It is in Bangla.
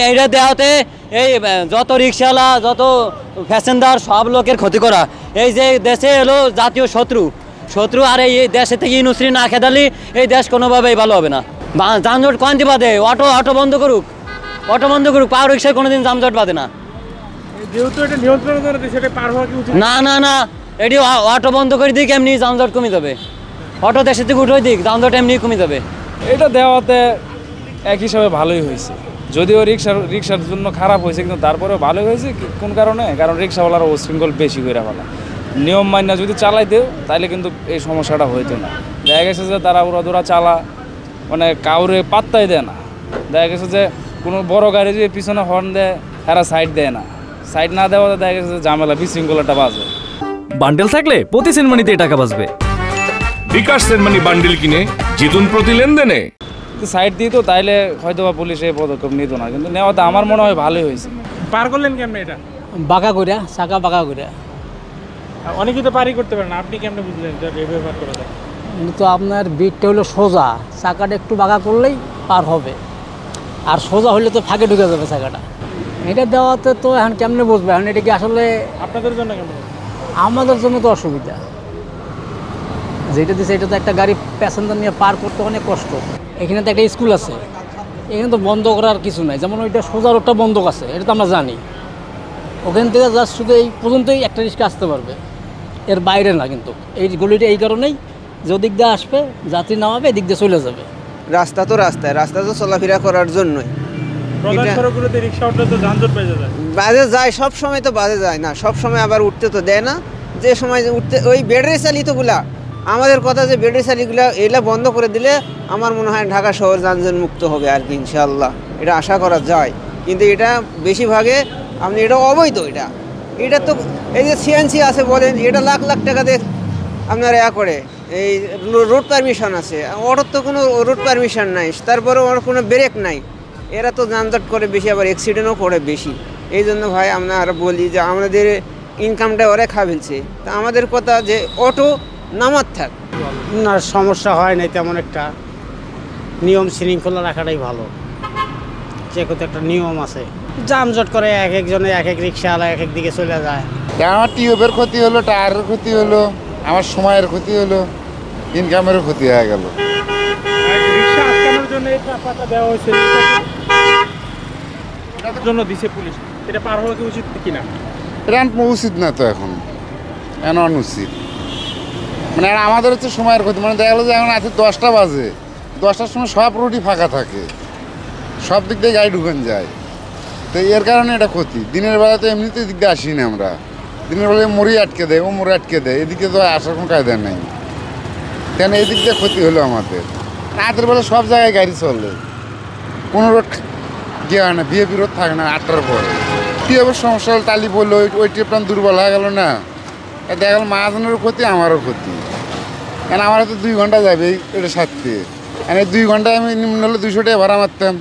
এইটা দেওয়াতে এই যত রিক্সাওয়ালা যত প্যাসেঞ্জার সব লোকের ক্ষতি করা। এই যে দেশে এলো জাতীয় শত্রু আর এই দেশে থেকে ইনুশ্রী না খেদালি এই দেশ কোনোভাবেই ভালো হবে না। যানজট কমতে বাদে অটো বন্ধ করুক, পাওয়ার রিক্সায় কোনোদিন যানজট বাদে না। না এটি অটো বন্ধ করে দিক, এমনি যানজট কমে যাবে। অটো দেশের থেকে উঠে দিক, যানজট এমনি কমে যাবে। এটা দেওয়াতে এক হিসাবে ভালোই হয়েছে, যদিও রিক্সার জন্য খারাপ হয়েছে, কিন্তু তারপরেও ভালোই হয়েছে। কোন কারণে? কারণ রিক্সাওয়ালারা উশৃঙ্খল বেশি করে ফেলা। নিয়ম মান্য যদি চালাইতেও তাহলে কিন্তু এই সমস্যাটা হইতো না। দেখা গেছে যে তারা ওরা চালা মানে কাউরে পাত্তাই দেয় না। দেখা গেছে যে কোনো বড় গাড়ি যদি পিছনে হর্ন দেয় এরা সাইড দেয় না, সাইড না দেওয়াতে দেখা গেছে যে ঝামেলা বিশৃঙ্খলাটা বাজে। বান্ডেল থাকলে প্রতি সেনমানিতে টাকা বাঁচবে। বিকাশ সেনমানি বান্ডেল কিনে জিতুন প্রতি লেনদেনে। সাইড দিত তাইলে হয়তো বা পুলিশ এই পদক্ষেপ নিত না, কিন্তু নেওয়াতে আমার মনে হয় ভালোই হয়েছে। পার করলেন কেমনে এটা? বাঁকা করিয়া, চাকা বাঁকা করিয়া। অনেকেই তো পারই করতে পারে না, আপনি কেমনে বুঝলেন যে ব্যবহার করা যায়? কিন্তু আপনার বিটটা হলো সোজা, চাকাটা একটু বাঁকা করলেই পার হবে, আর সোজা হলে তো ফাঁকে ঢুকে যাবে চাকাটা। এটা দেওয়াতে তো এখন কেমনে বুঝবে? এখন এটা কি আসলে আপনাদের জন্য কেমন? আমাদের জন্য তো অসুবিধা। যেটা দিচ্ছে এটা তো একটা গাড়ি প্যাসেঞ্জার নিয়ে পার করতে অনেক কষ্ট। এখানে তো একটা স্কুল আছে, এখানে তো বন্ধ করার কিছু নাই। যেমন ওইটা সোজা রোডটা বন্ধ আছে, এটা তো আমরা জানি। ওখান থেকে জাস্ট শুধু এই পর্যন্তই একটা রিক্সা আসতে পারবে, এর বাইরে না। কিন্তু এই গলিটা এই কারণেই যে ওদিক দিয়ে আসবে, যাত্রী নামাবে, এদিক দিয়ে চলে যাবে। রাস্তা তো চলাফেরা করার জন্যই। বাজে যায়, সব সময় তো বাজে যায় না, সব সময় আবার উঠতে তো দেয় না। যে সময় উঠতে ওই ব্যাটারি চালিতগুলা, আমাদের কথা যে ব্যাটারি চালিতগুলা এগুলা বন্ধ করে দিলে আমার মনে হয় ঢাকা শহর যানজট মুক্ত হবে আর কি, ইনশাআল্লাহ এটা আশা করা যায়। কিন্তু এটা বেশিরভাগে আপনি এটা অবৈধ। এটা তো এই যে সিএনসি আছে বলেন, এটা লাখ লাখ টাকা দিয়ে আপনার করে এই রোড পারমিশন আছে। ওটার তো কোনো রোড পারমিশন নাই, তারপরে ওর কোনো ব্রেক নাই। এরা তো যানজট করে বেশি, আবার অ্যাক্সিডেন্টও করে বেশি। এই জন্য ভাই আমরা বলি যে আমাদের ইনকামটা ওরা খা ফেলছে। তা আমাদের কথা যে অটো নামার থাক না, সমস্যা হয় নাই তেমন একটা। নিয়ম শৃঙ্খলা রাখাটাই ভালো, যে কত একটা নিয়ম আছে। যানজট করে এক একজনে এক এক রিক্সাওয়ালা এক এক দিকে চলে যায়। আমার টিউবের ক্ষতি হলো, টায়ারের ক্ষতি হলো, আমার সময়ের ক্ষতি হলো, ইনকামেরও ক্ষতি হয়ে গেল। রিক্সা আটকানোর জন্য এই টাকাটা দেওয়া হয়েছে, এটার জন্য দিছে পুলিশ। এটা পার হওয়া কি উচিত কিনা? এটা উচিত না তো, এখন অনুচিত। মানে আমাদের হচ্ছে সময়ের ক্ষতি। মানে দেখা গেলো যে এখন আছে 10টা বাজে, 10টার সময় সব রুটি ফাঁকা থাকে, সব দিক দিয়ে গাড়ি ঢুকান যায়। তো এর কারণে এটা ক্ষতি। দিনের বেলা তো এমনিতে দিক দিয়ে আসি না আমরা, দিনের বেলায় মরি আটকে দেয়, ও মরে আটকে দেয়, এদিকে তো আসার কোনো কায়দা নেই। কেন এই দিক দিয়ে ক্ষতি হলো আমাদের। রাতের বেলা সব জায়গায় গাড়ি চলে, কোনো রোড গিয়ে হয় না, বিএপি রোড থাকে না 8টার পরে। কী হবে সমস্যা হল, টালি পড়লো, ওই ট্রিপটা দুর্বল হয়ে গেল না, দেখা গেল মহাজনেরও ক্ষতি, আমারও ক্ষতি। কেন আমার তো 2 ঘন্টা যাবে এটা সারতে, আর এই 2 ঘন্টায় আমি নিম্ন হলে 200 টাকা ভাড়া মারতাম।